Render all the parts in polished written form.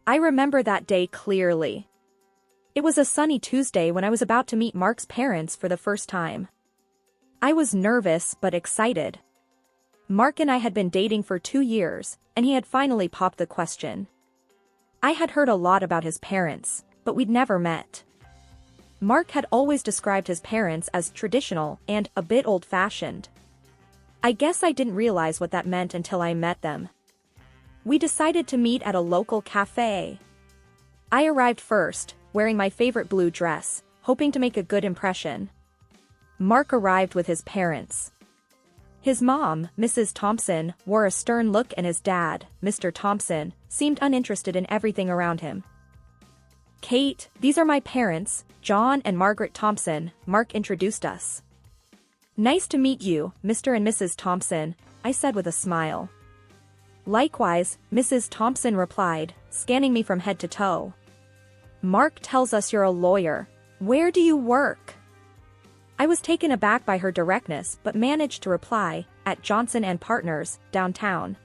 I remember that day clearly. It was a sunny Tuesday when I was about to meet Mark's parents for the first time. I was nervous but excited. Mark and I had been dating for 2 years, and he had finally popped the question. I had heard a lot about his parents, but we'd never met. Mark had always described his parents as traditional and a bit old-fashioned. I guess I didn't realize what that meant until I met them. We decided to meet at a local cafe. I arrived first, wearing my favorite blue dress, hoping to make a good impression. Mark arrived with his parents. His mom, Mrs. Thompson, wore a stern look and his dad, Mr. Thompson, seemed uninterested in everything around him. "Kate, these are my parents, John and Margaret Thompson," Mark introduced us. "Nice to meet you, Mr. and Mrs. Thompson," I said with a smile. "Likewise," Mrs. Thompson replied, scanning me from head to toe. "Mark tells us you're a lawyer. Where do you work?" I was taken aback by her directness but managed to reply, "At Johnson and Partners, downtown."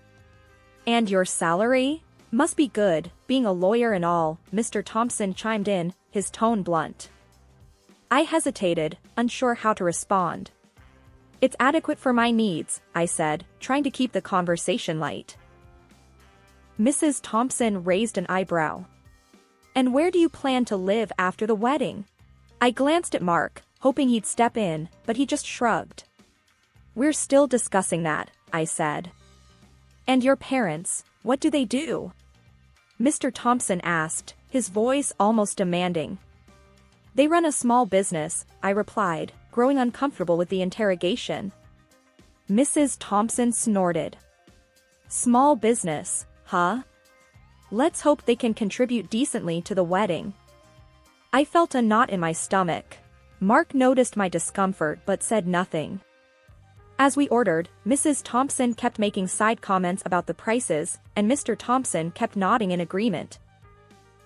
"And your salary? Must be good, being a lawyer and all," Mr. Thompson chimed in, his tone blunt. I hesitated, unsure how to respond. "It's adequate for my needs," I said, trying to keep the conversation light. Mrs. Thompson raised an eyebrow. "And where do you plan to live after the wedding?" I glanced at Mark, hoping he'd step in, but he just shrugged. "We're still discussing that," I said. "And your parents, what do they do?" Mr. Thompson asked, his voice almost demanding. "They run a small business," I replied, growing uncomfortable with the interrogation. Mrs. Thompson snorted. "Small business, huh? Let's hope they can contribute decently to the wedding." I felt a knot in my stomach. Mark noticed my discomfort but said nothing. As we ordered, Mrs. Thompson kept making side comments about the prices, and Mr. Thompson kept nodding in agreement.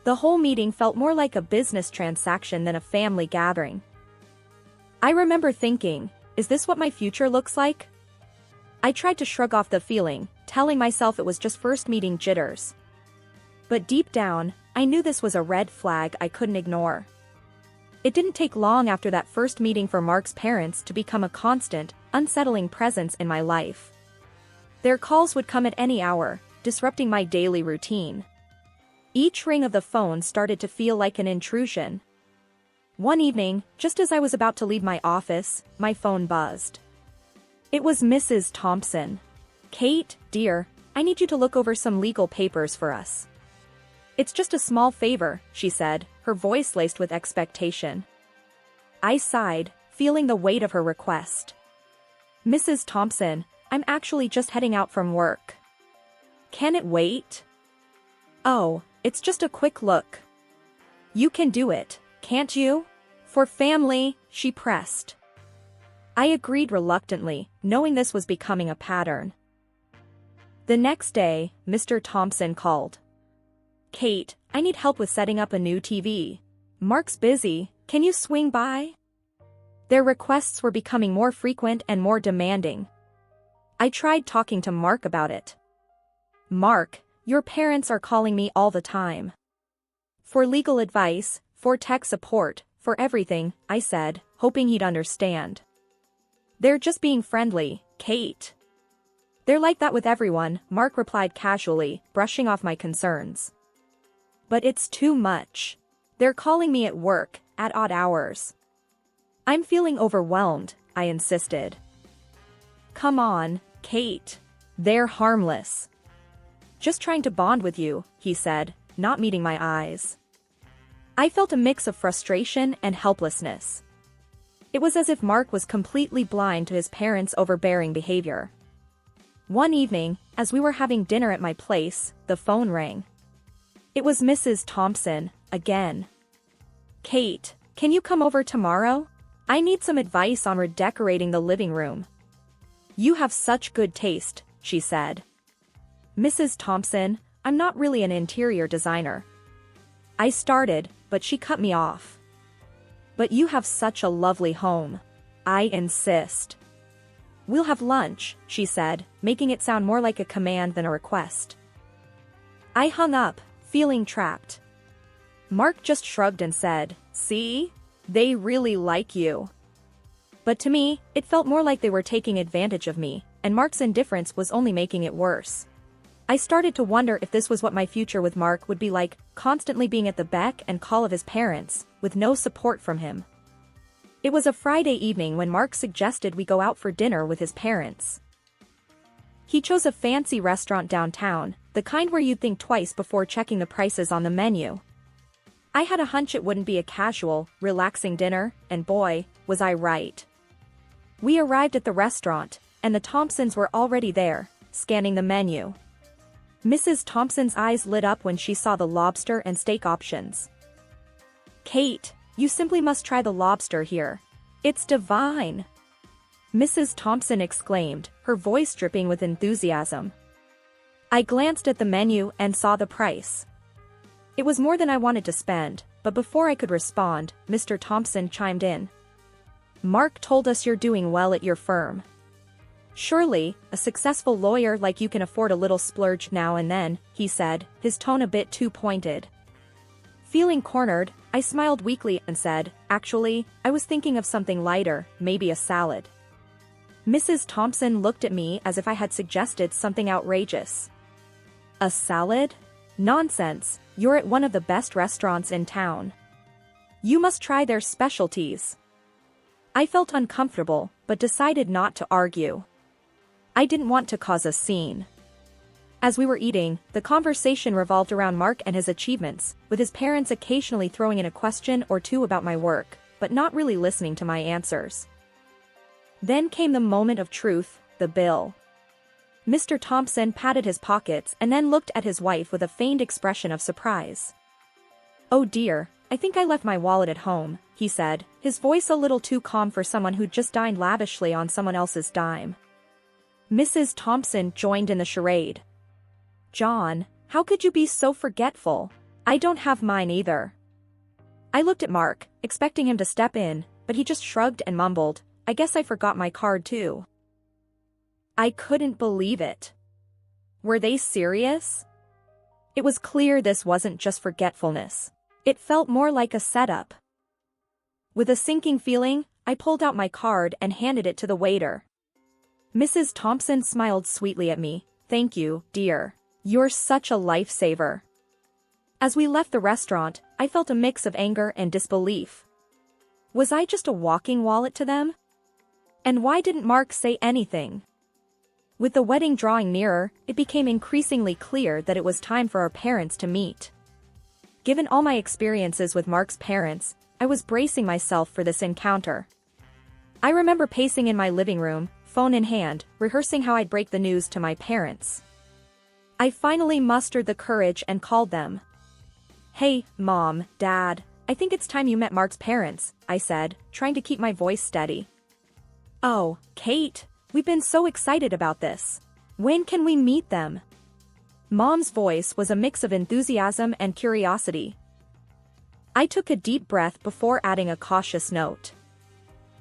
The whole meeting felt more like a business transaction than a family gathering. I remember thinking, is this what my future looks like? I tried to shrug off the feeling, telling myself it was just first meeting jitters. But deep down, I knew this was a red flag I couldn't ignore. It didn't take long after that first meeting for Mark's parents to become a constant, unsettling presence in my life. Their calls would come at any hour, disrupting my daily routine. Each ring of the phone started to feel like an intrusion. One evening, just as I was about to leave my office, my phone buzzed. It was Mrs. Thompson. "Kate, dear, I need you to look over some legal papers for us." "It's just a small favor," she said, her voice laced with expectation. I sighed, feeling the weight of her request. "Mrs. Thompson, I'm actually just heading out from work. Can it wait?" "Oh, it's just a quick look." "You can do it, can't you? For family," she pressed. I agreed reluctantly, knowing this was becoming a pattern. The next day, Mr. Thompson called. "Kate, I need help with setting up a new TV. Mark's busy, can you swing by?" Their requests were becoming more frequent and more demanding. I tried talking to Mark about it. "Mark, your parents are calling me all the time. For legal advice, for tech support, for everything," I said, hoping he'd understand. "They're just being friendly, Kate." "They're like that with everyone," Mark replied casually, brushing off my concerns. "But it's too much. They're calling me at work, at odd hours." "I'm feeling overwhelmed," I insisted. "Come on, Kate. They're harmless. Just trying to bond with you," he said, not meeting my eyes. I felt a mix of frustration and helplessness. It was as if Mark was completely blind to his parents' overbearing behavior. One evening, as we were having dinner at my place, the phone rang. It was Mrs. Thompson, again. "Kate, can you come over tomorrow? I need some advice on redecorating the living room." "You have such good taste," she said. "Mrs. Thompson, I'm not really an interior designer." I started, but she cut me off. "But you have such a lovely home. I insist." "We'll have lunch," she said, making it sound more like a command than a request. I hung up, feeling trapped. Mark just shrugged and said, "See? They really like you." But to me, it felt more like they were taking advantage of me, and Mark's indifference was only making it worse. I started to wonder if this was what my future with Mark would be like, constantly being at the beck and call of his parents, with no support from him. It was a Friday evening when Mark suggested we go out for dinner with his parents. He chose a fancy restaurant downtown, the kind where you'd think twice before checking the prices on the menu. I had a hunch it wouldn't be a casual, relaxing dinner, and boy, was I right. We arrived at the restaurant, and the Thompsons were already there, scanning the menu. Mrs. Thompson's eyes lit up when she saw the lobster and steak options. "Kate, you simply must try the lobster here. It's divine!" Mrs. Thompson exclaimed, her voice dripping with enthusiasm. I glanced at the menu and saw the price. It was more than I wanted to spend, but before I could respond, Mr. Thompson chimed in. "Mark told us you're doing well at your firm. Surely, a successful lawyer like you can afford a little splurge now and then," he said, his tone a bit too pointed. Feeling cornered, I smiled weakly and said, "Actually, I was thinking of something lighter, maybe a salad." Mrs. Thompson looked at me as if I had suggested something outrageous. "A salad? Nonsense, you're at one of the best restaurants in town. You must try their specialties." I felt uncomfortable, but decided not to argue. I didn't want to cause a scene. As we were eating, the conversation revolved around Mark and his achievements, with his parents occasionally throwing in a question or two about my work, but not really listening to my answers. Then came the moment of truth, the bill. Mr. Thompson patted his pockets and then looked at his wife with a feigned expression of surprise. "Oh dear, I think I left my wallet at home," he said, his voice a little too calm for someone who'd just dined lavishly on someone else's dime. Mrs. Thompson joined in the charade. "John, how could you be so forgetful? I don't have mine either." I looked at Mark, expecting him to step in, but he just shrugged and mumbled, "I guess I forgot my card too." I couldn't believe it. Were they serious? It was clear this wasn't just forgetfulness. It felt more like a setup. With a sinking feeling, I pulled out my card and handed it to the waiter. Mrs. Thompson smiled sweetly at me. "Thank you, dear. You're such a lifesaver." As we left the restaurant, I felt a mix of anger and disbelief. Was I just a walking wallet to them? And why didn't Mark say anything? With the wedding drawing nearer, it became increasingly clear that it was time for our parents to meet. Given all my experiences with Mark's parents, I was bracing myself for this encounter. I remember pacing in my living room, phone in hand, rehearsing how I'd break the news to my parents. I finally mustered the courage and called them. "Hey, Mom, Dad, I think it's time you met Mark's parents," I said, trying to keep my voice steady. "Oh, Kate, we've been so excited about this. When can we meet them?" Mom's voice was a mix of enthusiasm and curiosity. I took a deep breath before adding a cautious note.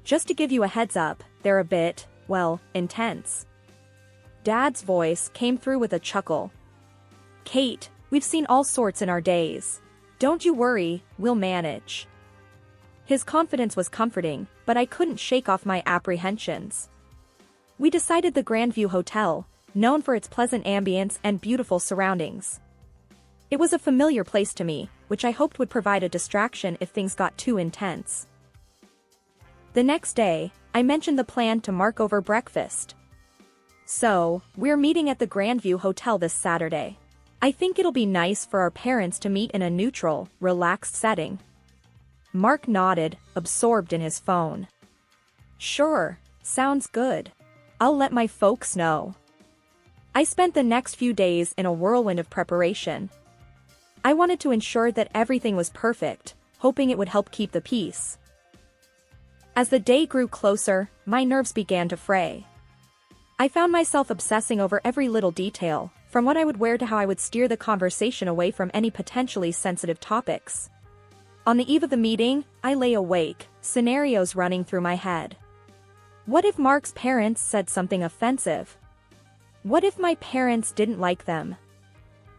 "Just to give you a heads up, they're a bit, well, intense." Dad's voice came through with a chuckle. "Kate, we've seen all sorts in our days. Don't you worry, we'll manage." His confidence was comforting, but I couldn't shake off my apprehensions. We decided the Grandview Hotel, known for its pleasant ambience and beautiful surroundings. It was a familiar place to me, which I hoped would provide a distraction if things got too intense. The next day, I mentioned the plan to Mark over breakfast. "So, we're meeting at the Grandview Hotel this Saturday. I think it'll be nice for our parents to meet in a neutral, relaxed setting." Mark nodded, absorbed in his phone. "Sure, sounds good. I'll let my folks know." I spent the next few days in a whirlwind of preparation. I wanted to ensure that everything was perfect, hoping it would help keep the peace. As the day grew closer, my nerves began to fray. I found myself obsessing over every little detail, from what I would wear to how I would steer the conversation away from any potentially sensitive topics. On the eve of the meeting, I lay awake, scenarios running through my head. What if Mark's parents said something offensive? What if my parents didn't like them?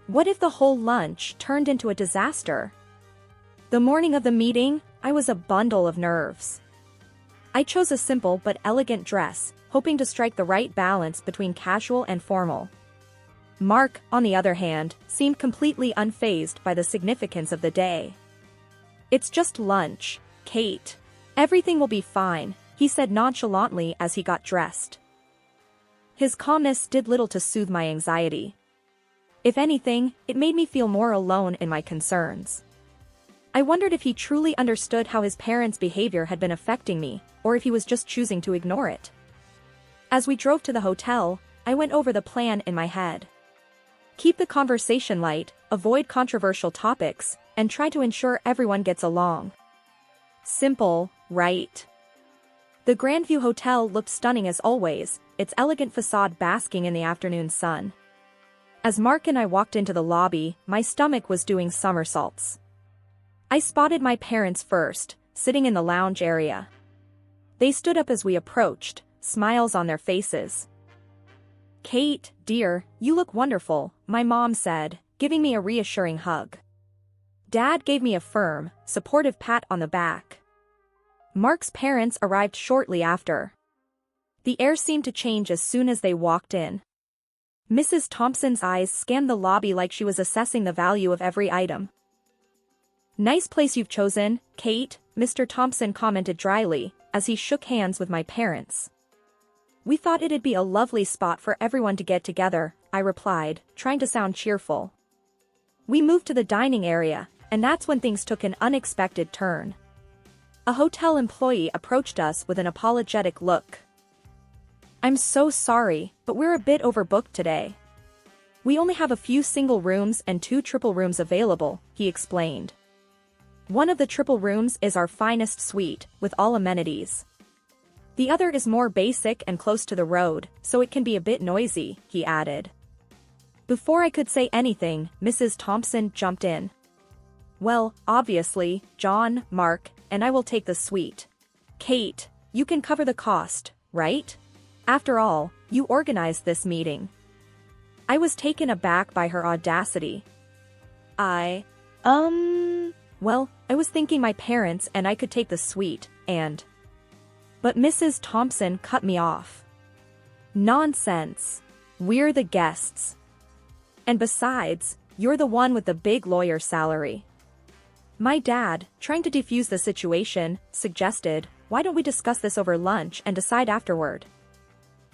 What if the whole lunch turned into a disaster? The morning of the meeting, I was a bundle of nerves. I chose a simple but elegant dress, hoping to strike the right balance between casual and formal. Mark, on the other hand, seemed completely unfazed by the significance of the day. "It's just lunch, Kate. Everything will be fine," he said nonchalantly as he got dressed. His calmness did little to soothe my anxiety. If anything, it made me feel more alone in my concerns. I wondered if he truly understood how his parents' behavior had been affecting me, or if he was just choosing to ignore it. As we drove to the hotel, I went over the plan in my head. Keep the conversation light, avoid controversial topics, and try to ensure everyone gets along. Simple, right? The Grandview Hotel looked stunning as always, its elegant facade basking in the afternoon sun. As Mark and I walked into the lobby, my stomach was doing somersaults. I spotted my parents first, sitting in the lounge area. They stood up as we approached, smiles on their faces. "Kate, dear, you look wonderful," my mom said, giving me a reassuring hug. Dad gave me a firm, supportive pat on the back. Mark's parents arrived shortly after. The air seemed to change as soon as they walked in. Mrs. Thompson's eyes scanned the lobby like she was assessing the value of every item. "Nice place you've chosen, Kate," Mr. Thompson commented dryly, as he shook hands with my parents. "We thought it'd be a lovely spot for everyone to get together," I replied, trying to sound cheerful. We moved to the dining area, and that's when things took an unexpected turn. A hotel employee approached us with an apologetic look. "I'm so sorry, but we're a bit overbooked today. We only have a few single rooms and 2 triple rooms available," he explained. "One of the triple rooms is our finest suite, with all amenities. The other is more basic and close to the road, so it can be a bit noisy," he added. Before I could say anything, Mrs. Thompson jumped in. "Well, obviously, John, Mark, and I will take the suite. Kate, you can cover the cost, right? After all, you organized this meeting." I was taken aback by her audacity. Well, I was thinking my parents and I could take the suite, and..." But Mrs. Thompson cut me off. "Nonsense. We're the guests. And besides, you're the one with the big lawyer salary." My dad, trying to defuse the situation, suggested, "Why don't we discuss this over lunch and decide afterward?"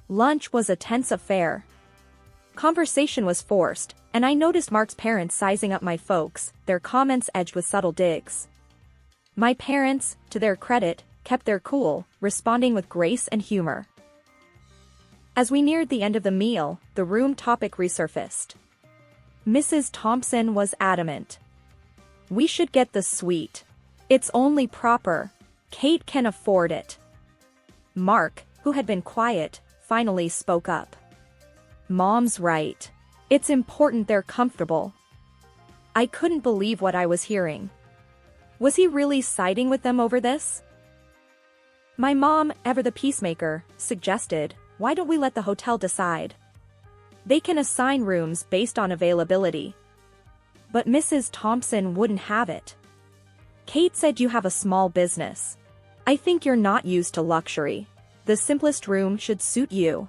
Lunch was a tense affair. Conversation was forced, and I noticed Mark's parents sizing up my folks, their comments edged with subtle digs. My parents, to their credit, kept their cool, responding with grace and humor. As we neared the end of the meal, the room topic resurfaced. Mrs. Thompson was adamant. "We should get the suite. It's only proper. Kate can afford it." Mark, who had been quiet, finally spoke up. "Mom's right. It's important they're comfortable." I couldn't believe what I was hearing. Was he really siding with them over this? My mom, ever the peacemaker, suggested, "Why don't we let the hotel decide? They can assign rooms based on availability." But Mrs. Thompson wouldn't have it. "Kate said you have a small business. I think you're not used to luxury. The simplest room should suit you.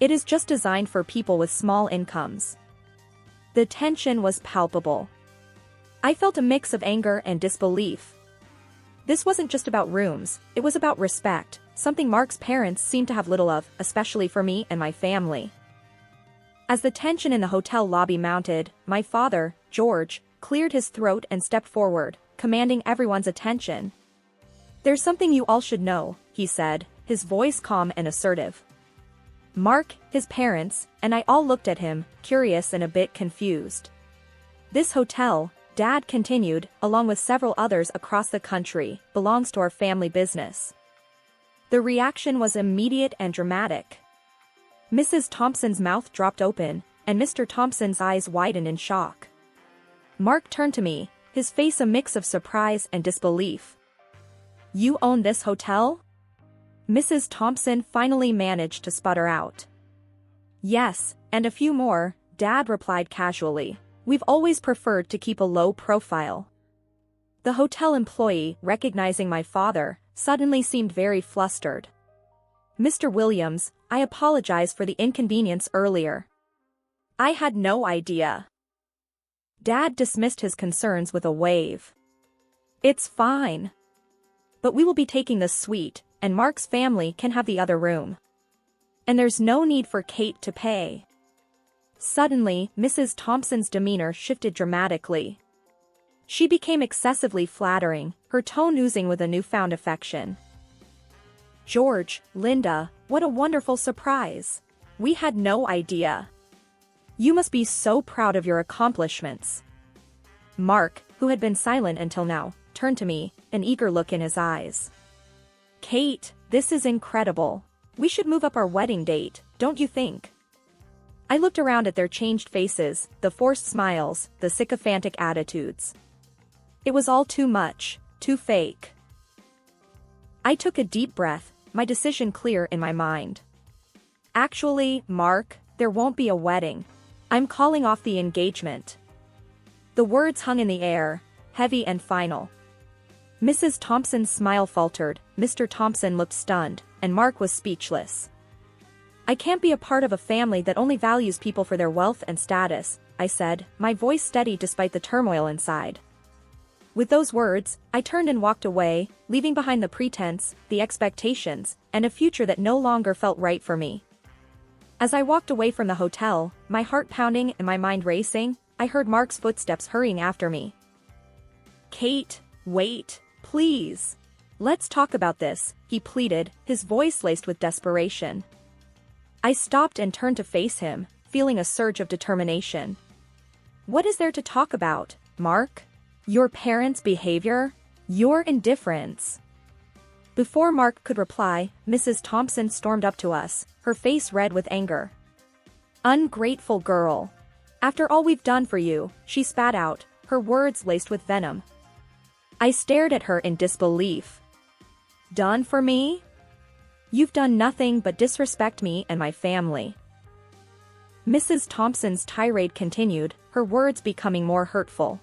It is just designed for people with small incomes." The tension was palpable. I felt a mix of anger and disbelief. This wasn't just about rooms, it was about respect, something Mark's parents seemed to have little of, especially for me and my family. As the tension in the hotel lobby mounted, my father, George, cleared his throat and stepped forward, commanding everyone's attention. "There's something you all should know," he said, his voice calm and assertive. Mark, his parents, and I all looked at him, curious and a bit confused. "This hotel," Dad continued, along with several others across the country, "belongs to our family business." The reaction was immediate and dramatic. Mrs. Thompson's mouth dropped open, and Mr. Thompson's eyes widened in shock. Mark turned to me, his face a mix of surprise and disbelief. "You own this hotel?" Mrs. Thompson finally managed to sputter out. "Yes, and a few more," Dad replied casually. We've always preferred to keep a low profile. The hotel employee, recognizing my father, suddenly seemed very flustered. Mr. Williams, I apologize for the inconvenience earlier. I had no idea. Dad dismissed his concerns with a wave. It's fine. But we will be taking the suite, and Mark's family can have the other room. And there's no need for Kate to pay. Suddenly, Mrs. Thompson's demeanor shifted dramatically. She became excessively flattering, her tone oozing with a newfound affection. George, Linda, what a wonderful surprise. We had no idea. You must be so proud of your accomplishments. Mark, who had been silent until now, turned to me, an eager look in his eyes. Kate, this is incredible. We should move up our wedding date, don't you think? I looked around at their changed faces, the forced smiles, the sycophantic attitudes. It was all too much, too fake. I took a deep breath, my decision clear in my mind. Actually, Mark, there won't be a wedding. I'm calling off the engagement. The words hung in the air, heavy and final. Mrs. Thompson's smile faltered, Mr. Thompson looked stunned, and Mark was speechless. I can't be a part of a family that only values people for their wealth and status, I said, my voice steady despite the turmoil inside. With those words, I turned and walked away, leaving behind the pretense, the expectations, and a future that no longer felt right for me. As I walked away from the hotel, my heart pounding and my mind racing, I heard Mark's footsteps hurrying after me. Kate, wait, please. Let's talk about this, he pleaded, his voice laced with desperation. I stopped and turned to face him, feeling a surge of determination. What is there to talk about, Mark? Your parents' behavior? Your indifference? Before Mark could reply, Mrs. Thompson stormed up to us, her face red with anger. Ungrateful girl. After all we've done for you, she spat out, her words laced with venom. I stared at her in disbelief. Done for me? You've done nothing but disrespect me and my family. Mrs. Thompson's tirade continued, her words becoming more hurtful.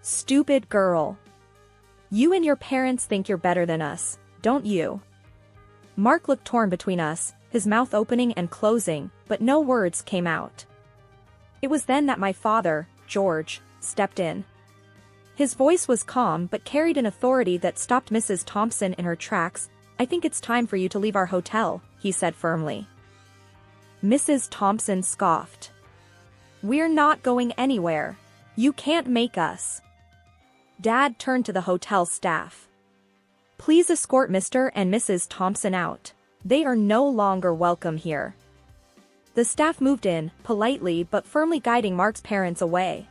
Stupid girl. You and your parents think you're better than us, don't you? Mark looked torn between us, his mouth opening and closing, but no words came out. It was then that my father, George, stepped in. His voice was calm but carried an authority that stopped Mrs. Thompson in her tracks. I think it's time for you to leave our hotel, he said firmly. Mrs. Thompson scoffed. We're not going anywhere. You can't make us. Dad turned to the hotel staff. Please escort Mr. and Mrs. Thompson out. They are no longer welcome here. The staff moved in, politely but firmly guiding Mark's parents away.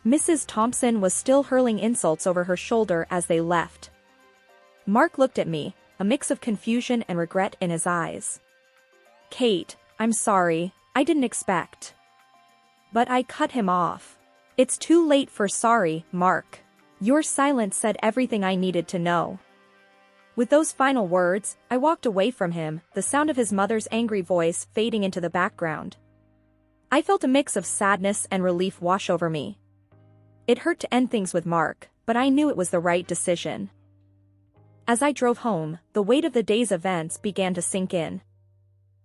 Mrs. Thompson was still hurling insults over her shoulder as they left. Mark looked at me, a mix of confusion and regret in his eyes. Kate, I'm sorry, I didn't expect. But I cut him off. It's too late for sorry, Mark. Your silence said everything I needed to know. With those final words, I walked away from him, the sound of his mother's angry voice fading into the background. I felt a mix of sadness and relief wash over me. It hurt to end things with Mark, but I knew it was the right decision. As I drove home, the weight of the day's events began to sink in.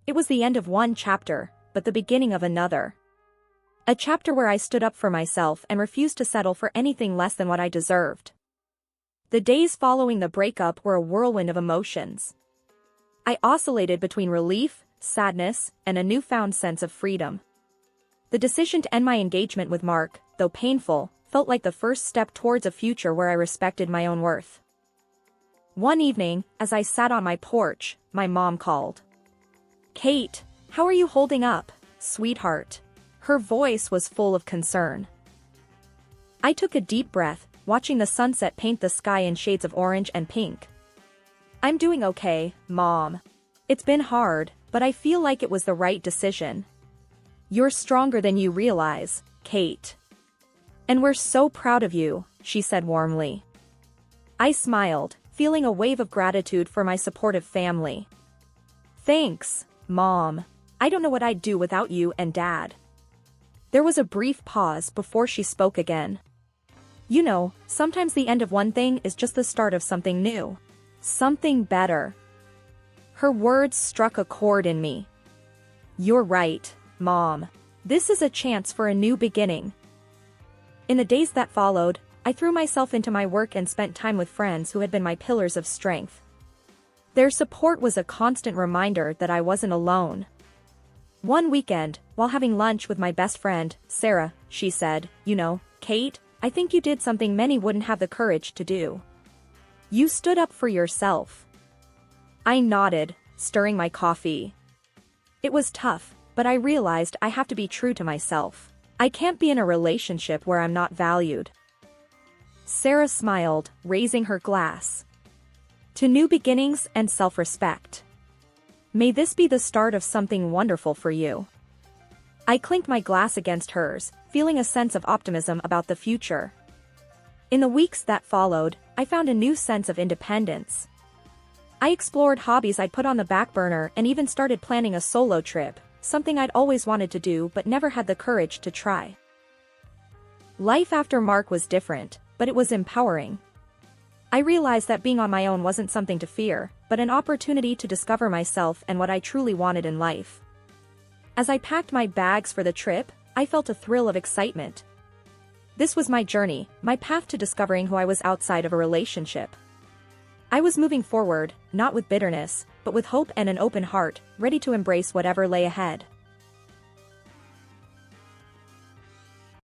It was the end of one chapter, but the beginning of another. A chapter where I stood up for myself and refused to settle for anything less than what I deserved. The days following the breakup were a whirlwind of emotions. I oscillated between relief, sadness, and a newfound sense of freedom. The decision to end my engagement with Mark, though painful, felt like the first step towards a future where I respected my own worth. One evening, as I sat on my porch, my mom called. Kate, how are you holding up, sweetheart? Her voice was full of concern. I took a deep breath, watching the sunset paint the sky in shades of orange and pink. I'm doing okay, Mom. It's been hard, but I feel like it was the right decision. You're stronger than you realize, Kate. And we're so proud of you, she said warmly. I smiled, feeling a wave of gratitude for my supportive family. Thanks, Mom. I don't know what I'd do without you and Dad. There was a brief pause before she spoke again. You know, sometimes the end of one thing is just the start of something new. Something better. Her words struck a chord in me. You're right, Mom. This is a chance for a new beginning. In the days that followed, I threw myself into my work and spent time with friends who had been my pillars of strength. Their support was a constant reminder that I wasn't alone. One weekend, while having lunch with my best friend, Sarah, she said, "You know, Kate, I think you did something many wouldn't have the courage to do. You stood up for yourself." I nodded, stirring my coffee. It was tough, but I realized I have to be true to myself. I can't be in a relationship where I'm not valued. Sarah smiled, raising her glass. To new beginnings and self-respect. May this be the start of something wonderful for you. I clinked my glass against hers, feeling a sense of optimism about the future. In the weeks that followed, I found a new sense of independence. I explored hobbies I'd put on the back burner and even started planning a solo trip, something I'd always wanted to do but never had the courage to try. Life after Mark was different, but it was empowering. I realized that being on my own wasn't something to fear, but an opportunity to discover myself and what I truly wanted in life. As I packed my bags for the trip, I felt a thrill of excitement. This was my journey, my path to discovering who I was outside of a relationship. I was moving forward, not with bitterness, but with hope and an open heart, ready to embrace whatever lay ahead.